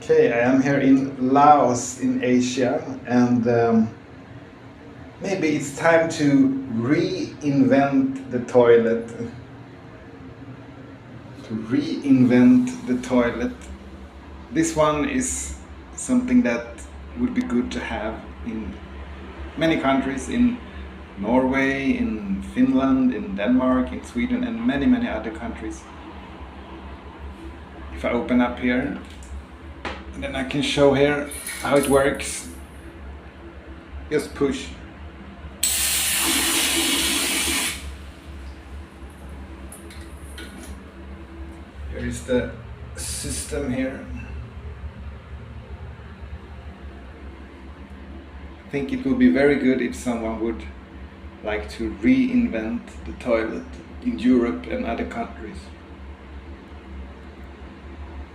Okay, I am here in Laos in Asia, and maybe it's time to reinvent the toilet. To reinvent the toilet. This one is something that would be good to have in many countries, in Norway, in Finland, in Denmark, in Sweden, and many other countries. If I open up here, and then I can show here how it works. Just push. Here is the system here. I think it would be very good if someone would like to reinvent the toilet in Europe and other countries.